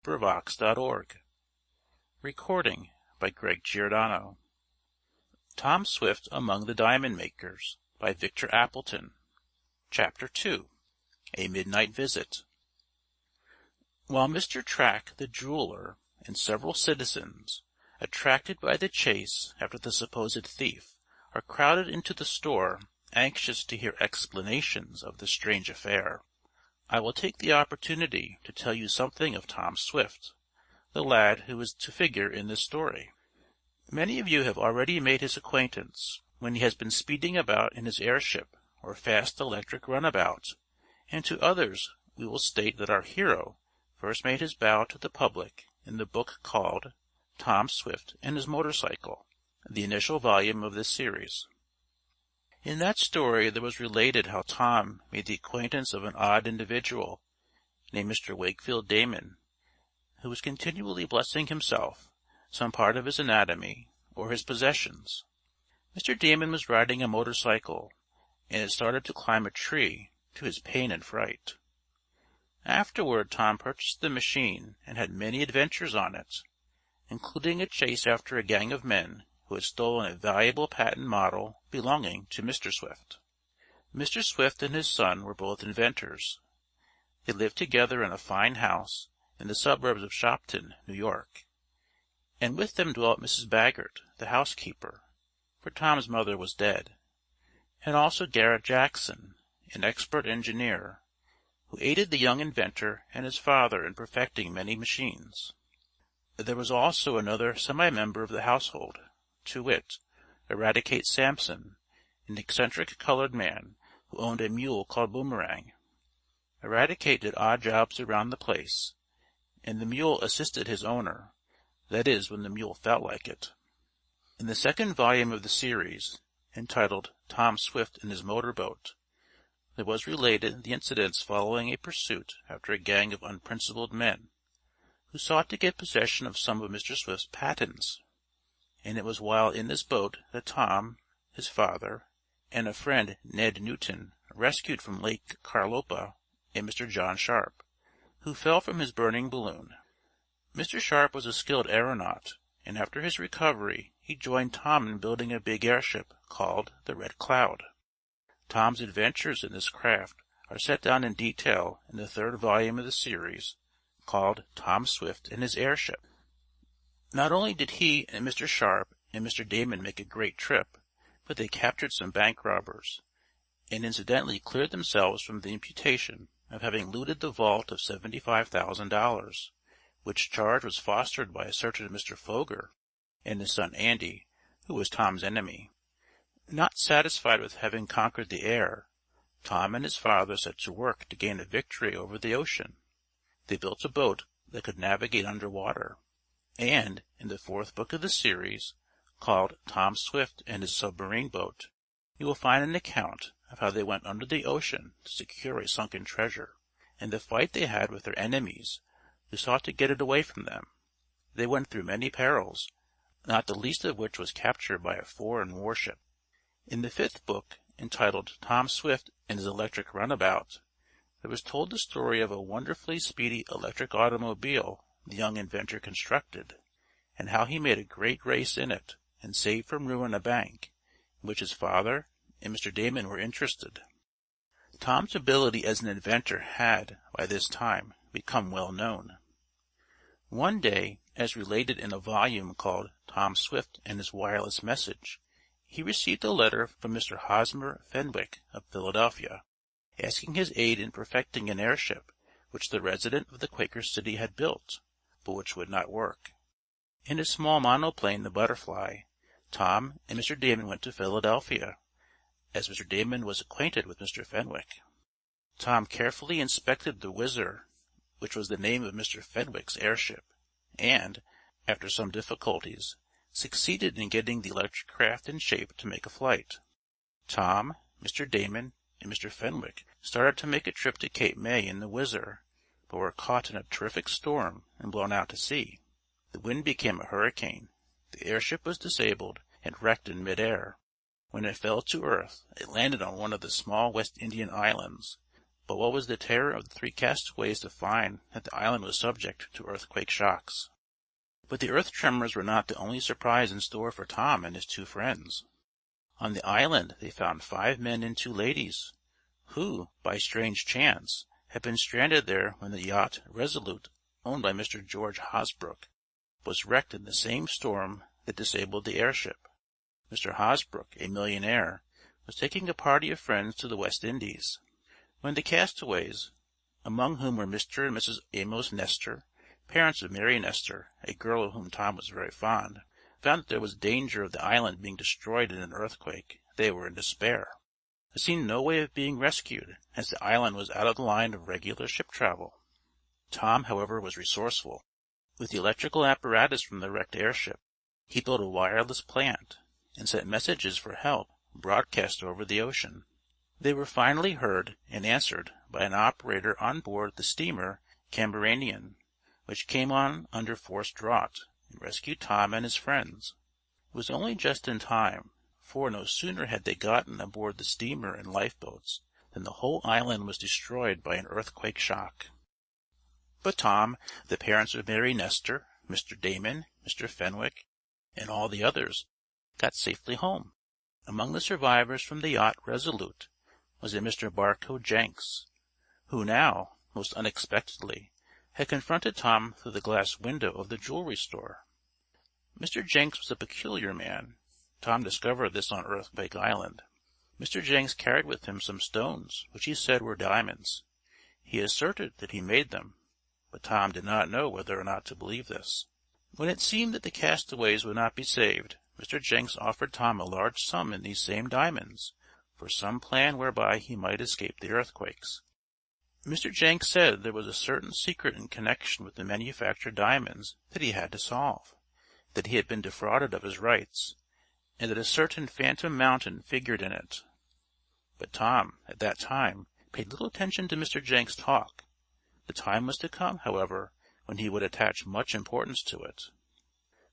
LibriVox.org. Recording by Greg Giordano. Tom Swift Among the Diamond Makers by Victor Appleton. Chapter 2. A Midnight Visit. While Mr. Track, the jeweler, and several citizens, attracted by the chase after the supposed thief, are crowded into the store, anxious to hear explanations of the strange affair, I will take the opportunity to tell you something of Tom Swift, the lad who is to figure in this story. Many of you have already made his acquaintance when he has been speeding about in his airship or fast electric runabout, and to others we will state that our hero first made his bow to the public in the book called Tom Swift and His Motorcycle, the initial volume of this series. In that story there was related how Tom made the acquaintance of an odd individual named Mr. Wakefield Damon, who was continually blessing himself, some part of his anatomy, or his possessions. Mr. Damon was riding a motorcycle, and it started to climb a tree, to his pain and fright. Afterward Tom purchased the machine and had many adventures on it, including a chase after a gang of men who had stolen a valuable patent model belonging to Mr. Swift. Mr. Swift and his son were both inventors. They lived together in a fine house in the suburbs of Shopton, New York, and with them dwelt Mrs. Baggert, the housekeeper, for Tom's mother was dead, and also Garrett Jackson, an expert engineer, who aided the young inventor and his father in perfecting many machines. There was also another semi-member of the household, to wit, Eradicate Sampson, an eccentric colored man who owned a mule called Boomerang. Eradicate did odd jobs around the place, and the mule assisted his owner, that is, when the mule felt like it. In the second volume of the series, entitled Tom Swift and His Motorboat, there was related the incidents following a pursuit after a gang of unprincipled men, who sought to get possession of some of Mr. Swift's patents. And it was while in this boat that Tom, his father, and a friend, Ned Newton, rescued from Lake Carlopa a Mr. John Sharp, who fell from his burning balloon. Mr. Sharp was a skilled aeronaut, and after his recovery he joined Tom in building a big airship called the Red Cloud. Tom's adventures in this craft are set down in detail in the third volume of the series, called Tom Swift and His Airship. Not only did he and Mr. Sharp and Mr. Damon make a great trip, but they captured some bank robbers, and incidentally cleared themselves from the imputation of having looted the vault of $75,000, which charge was fostered by a certain Mr. Foger and his son Andy, who was Tom's enemy. Not satisfied with having conquered the air, Tom and his father set to work to gain a victory over the ocean. They built a boat that could navigate under water, and in the fourth book of the series, called Tom Swift and His Submarine Boat, you will find an account of how they went under the ocean to secure a sunken treasure, and the fight they had with their enemies who sought to get it away from them. They went through many perils, not the least of which was capture by a foreign warship. In the fifth book, entitled Tom Swift and His Electric Runabout, there was told the story of a wonderfully speedy electric automobile the young inventor constructed, and how he made a great race in it and saved from ruin a bank, in which his father and Mr. Damon were interested. Tom's ability as an inventor had, by this time, become well known. One day, as related in a volume called Tom Swift and His Wireless Message, he received a letter from Mr. Hosmer Fenwick of Philadelphia, asking his aid in perfecting an airship which the resident of the Quaker City had built, but which would not work. In his small monoplane, the Butterfly, Tom and Mr. Damon went to Philadelphia, as Mr. Damon was acquainted with Mr. Fenwick. Tom carefully inspected the Whizzer, which was the name of Mr. Fenwick's airship, and, after some difficulties, succeeded in getting the electric craft in shape to make a flight. Tom, Mr. Damon, and Mr. Fenwick started to make a trip to Cape May in the Whizzer, but were caught in a terrific storm and blown out to sea. The wind became a hurricane, the airship was disabled and wrecked in mid-air. When it fell to earth, it landed on one of the small West Indian islands, But what was the terror of the three castaways to find that the island was subject to earthquake shocks! But the earth tremors were not the only surprise in store for Tom and his two friends. On the island they found 5 men and 2 ladies, who, by strange chance, had been stranded there when the yacht Resolute, owned by Mr. George Hosbrook, was wrecked in the same storm that disabled the airship. Mr. Hosbrook, a millionaire, was taking a party of friends to the West Indies. When the castaways, among whom were Mr. and Mrs. Amos Nestor, parents of Mary Nestor, a girl of whom Tom was very fond, found that there was danger of the island being destroyed in an earthquake, they were in despair. There seemed no way of being rescued, as the island was out of the line of regular ship travel. Tom, however, was resourceful. With the electrical apparatus from the wrecked airship, he built a wireless plant, and sent messages for help broadcast over the ocean. They were finally heard and answered by an operator on board the steamer Cameranian, which came on under forced draught, and rescued Tom and his friends. It was only just in time, for no sooner had they gotten aboard the steamer in lifeboats than the whole island was destroyed by an earthquake shock. But Tom, the parents of Mary Nestor, Mr. Damon, Mr. Fenwick, and all the others, got safely home. Among the survivors from the yacht Resolute was a Mr. Barcoe Jenks, who now, most unexpectedly, had confronted Tom through the glass window of the jewelry store. Mr. Jenks was a peculiar man. Tom discovered this on Earthquake Island. Mr. Jenks carried with him some stones which he said were diamonds. He asserted that he made them, but Tom did not know whether or not to believe this. When it seemed that the castaways would not be saved, Mr. Jenks offered Tom a large sum in these same diamonds, for some plan whereby he might escape the earthquakes. Mr. Jenks said there was a certain secret in connection with the manufactured diamonds that he had to solve, that he had been defrauded of his rights, and that a certain phantom mountain figured in it. But Tom, at that time, paid little attention to Mr. Jenks' talk. The time was to come, however, when he would attach much importance to it.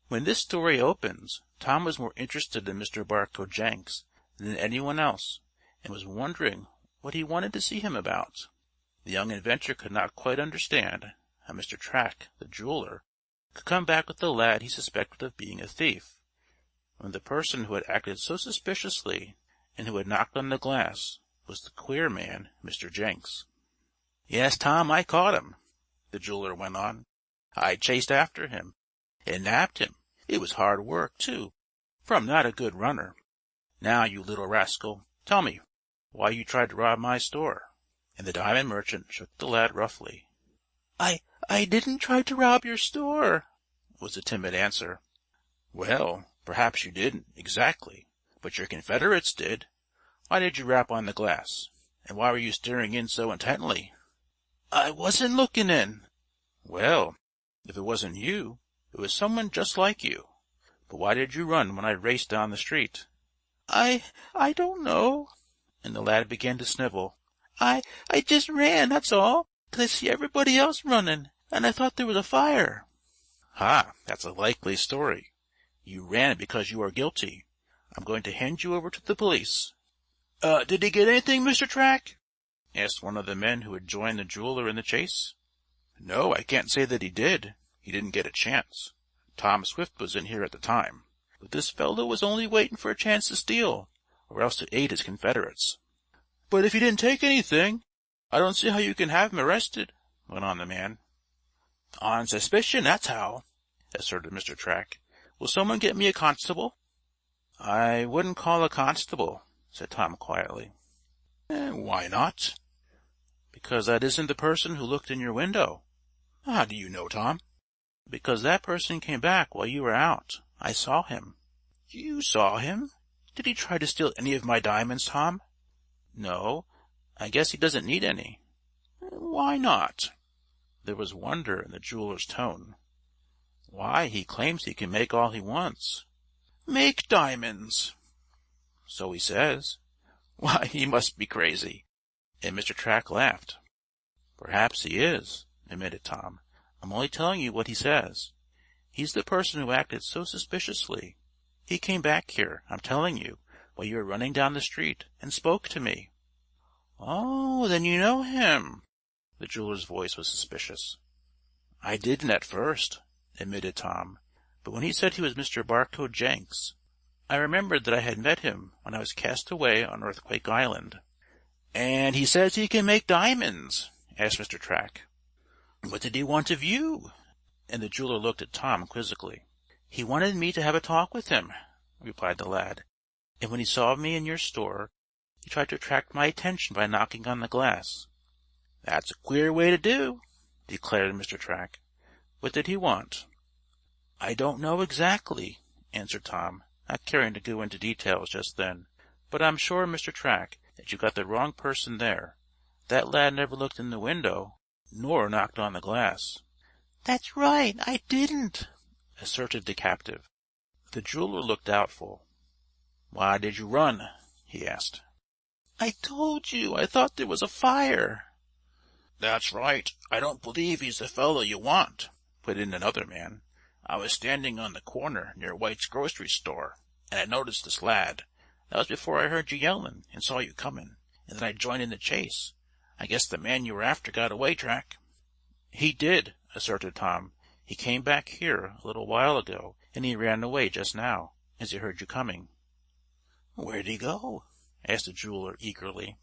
When this story opens, Tom was more interested in Mr. Barcoe Jenks than anyone else, and was wondering what he wanted to see him about. The young inventor could not quite understand how Mr. Track, the jeweler, could come back with the lad he suspected of being a thief, when the person who had acted so suspiciously and who had knocked on the glass was the queer man, Mr. Jenks. "Yes, Tom, I caught him," the jeweler went on. "I chased after him, and nabbed him. It was hard work, too, for I'm not a good runner. Now, you little rascal, tell me why you tried to rob my store." And the diamond merchant shook the lad roughly. I didn't try to rob your store," was the timid answer. "Well, perhaps you didn't, exactly, but your confederates did. Why did you rap on the glass, and why were you staring in so intently?" "I wasn't looking in." "Well, if it wasn't you, it was someone just like you. But why did you run when I raced down the street?" I don't know." And the lad began to snivel. I just ran, that's all, 'cause I see everybody else running, and I thought there was a fire." "Ha, that's a likely story. You ran because you are guilty. I'm going to hand you over to the police." Did he get anything, Mr. Track?" asked one of the men who had joined the jeweler in the chase. "No, I can't say that he did. He didn't get a chance. Tom Swift was in here at the time. But this fellow was only waiting for a chance to steal, or else to aid his confederates." "But if he didn't take anything, I don't see how you can have him arrested," went on the man. "On suspicion, that's how," asserted Mr. Track. "Will someone get me a constable?" "I wouldn't call a constable," said Tom quietly. "Why not?" "Because that isn't the person who looked in your window." "How do you know, Tom?" "Because that person came back while you were out. I saw him." "You saw him? Did he try to steal any of my diamonds, Tom?" "No, I guess he doesn't need any." "Why not?" There was wonder in the jeweler's tone. "Why, he claims he can make all he wants." "Make diamonds?" "So he says." "Why, he must be crazy." And Mr. Track laughed. "Perhaps he is," admitted Tom. "I'm only telling you what he says. He's the person who acted so suspiciously. He came back here, I'm telling you, while you were running down the street, and spoke to me." "Oh, then you know him." The jeweler's voice was suspicious. "I didn't at first," admitted Tom, "but when he said he was Mr. Barcoe Jenks, I remembered that I had met him when I was cast away on Earthquake Island." "And he says he can make diamonds?" asked Mr. Track. "What did he want of you?" And the jeweler looked at Tom quizzically. "He wanted me to have a talk with him," replied the lad. "And when he saw me in your store, he tried to attract my attention by knocking on the glass." "That's a queer way to do," declared Mr. Track. "What did he want?" "I don't know exactly," answered Tom, not caring to go into details just then. "But I'm sure, Mr. Track, that you've got the wrong person there. That lad never looked in the window, nor knocked on the glass." "That's right, I didn't," asserted the captive. The jeweler looked doubtful. "Why did you run?" he asked. "I told you I thought there was a fire." "That's right. I don't believe he's the fellow you want," put in another man. "I was standing on the corner near White's grocery store, and I noticed this lad. That was before I heard you yellin' and saw you comin', and then I joined in the chase. I guess the man you were after got away, Track." "He did," asserted Tom. "He came back here a little while ago, and he ran away just now, as he heard you coming." "Where'd he go?" asked the jeweler eagerly.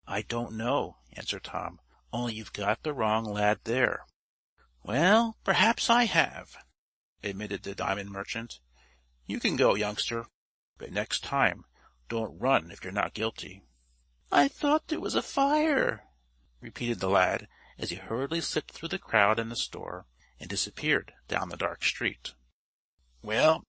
"I don't know," answered Tom. "Only you've got the wrong lad there." "Well, perhaps I have," admitted the diamond merchant. "You can go, youngster, but next time don't run if you're not guilty." "I thought there was a fire," repeated the lad, as he hurriedly slipped through the crowd in the store and disappeared down the dark street. "Well,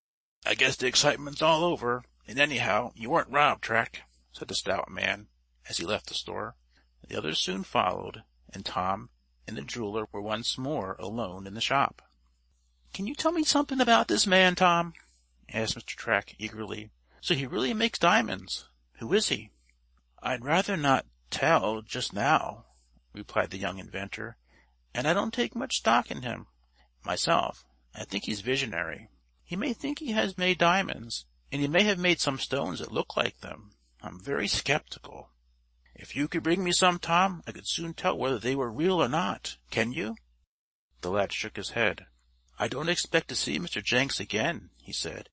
I guess the excitement's all over, and anyhow you weren't robbed, Track," said the stout man, as he left the store. The others soon followed, and Tom and the jeweler were once more alone in the shop. "Can you tell me something about this man, Tom?" asked Mr. Track eagerly. "So he really makes diamonds. Who is he?" "I'd rather not tell just now," replied the young inventor, "and I don't take much stock in him. Myself, I think he's visionary. He may think he has made diamonds, and he may have made some stones that look like them. I'm very skeptical." "If you could bring me some, Tom, I could soon tell whether they were real or not. Can you?" The lad shook his head. "I don't expect to see Mr. Jenks again," he said.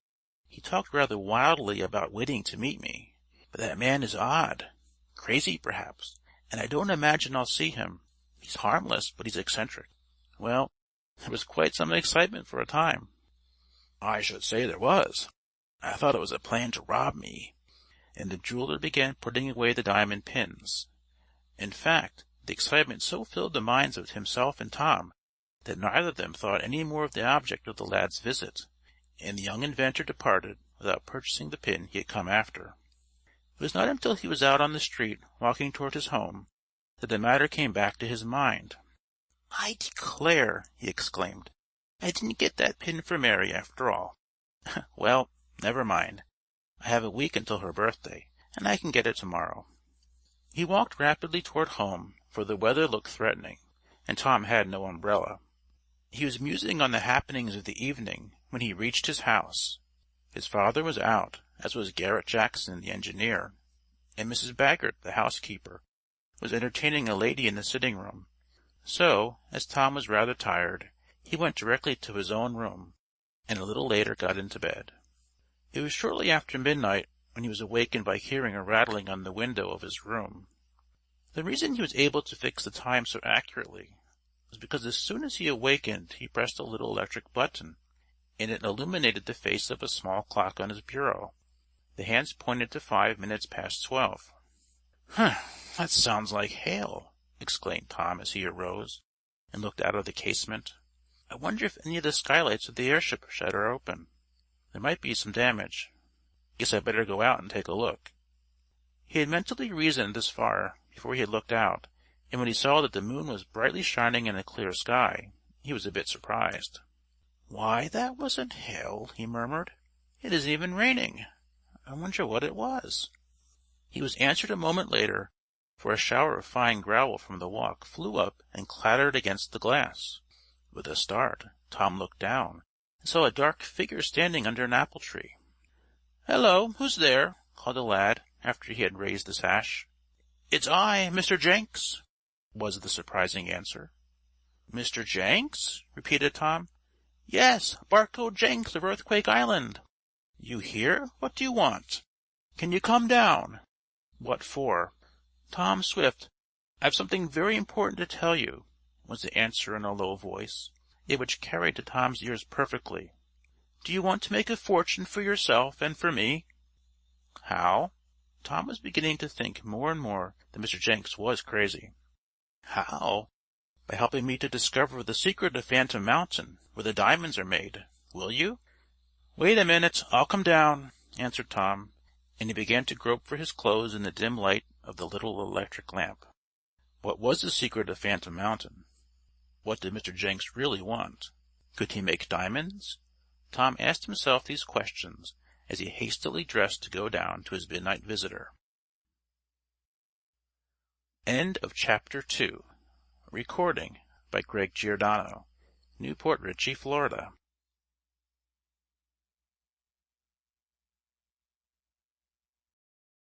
"He talked rather wildly about waiting to meet me. But that man is odd. Crazy, perhaps, and I don't imagine I'll see him. He's harmless, but he's eccentric. Well, there was quite some excitement for a time." "I should say there was. I thought it was a plan to rob me." And the jeweler began putting away the diamond pins. In fact, the excitement so filled the minds of himself and Tom that neither of them thought any more of the object of the lad's visit, and the young inventor departed without purchasing the pin he had come after. It was not until he was out on the street walking toward his home that the matter came back to his mind. "I declare," he exclaimed, "I didn't get that pin for Mary after all. Well, never mind. I have a week until her birthday, and I can get it tomorrow." He walked rapidly toward home, for the weather looked threatening, and Tom had no umbrella. He was musing on the happenings of the evening when he reached his house. His father was out, as was Garrett Jackson, the engineer, and Mrs. Baggert, the housekeeper, was entertaining a lady in the sitting-room. So, as Tom was rather tired, he went directly to his own room, and a little later got into bed. It was shortly after midnight when he was awakened by hearing a rattling on the window of his room. The reason he was able to fix the time so accurately was because as soon as he awakened he pressed a little electric button, and it illuminated the face of a small clock on his bureau. The hands pointed to 5 minutes past 12. "Humph! That sounds like hail!" exclaimed Tom as he arose and looked out of the casement. "I wonder if any of the skylights of the airship shed are open. There might be some damage. Guess I'd better go out and take a look." He had mentally reasoned this far before he had looked out, and when he saw that the moon was brightly shining in a clear sky, he was a bit surprised. "Why, that wasn't hail," he murmured. "It isn't even raining. I wonder what it was." He was answered a moment later, for a shower of fine gravel from the walk flew up and clattered against the glass. With a start, Tom looked down and saw a dark figure standing under an apple tree. "Hello, who's there?" called the lad, after he had raised the sash. "It's I, Mr. Jenks," was the surprising answer. "Mr. Jenks?" repeated Tom. "Yes, Barcoe Jenks of Earthquake Island." "You here? What do you want?" "Can you come down?" "What for?" "Tom Swift, I've something very important to tell you," was the answer in a low voice, yet which carried to Tom's ears perfectly. "Do you want to make a fortune for yourself and for me?" "How?" Tom was beginning to think more and more that Mr. Jenks was crazy. "How? By helping me to discover the secret of Phantom Mountain, where the diamonds are made. Will you?" "Wait a minute, I'll come down," answered Tom, and he began to grope for his clothes in the dim light of the little electric lamp. What was the secret of Phantom Mountain? What did Mr. Jenks really want? Could he make diamonds? Tom asked himself these questions as he hastily dressed to go down to his midnight visitor. End of Chapter 2. Recording by Greg Giordano. Newport Richey, Florida.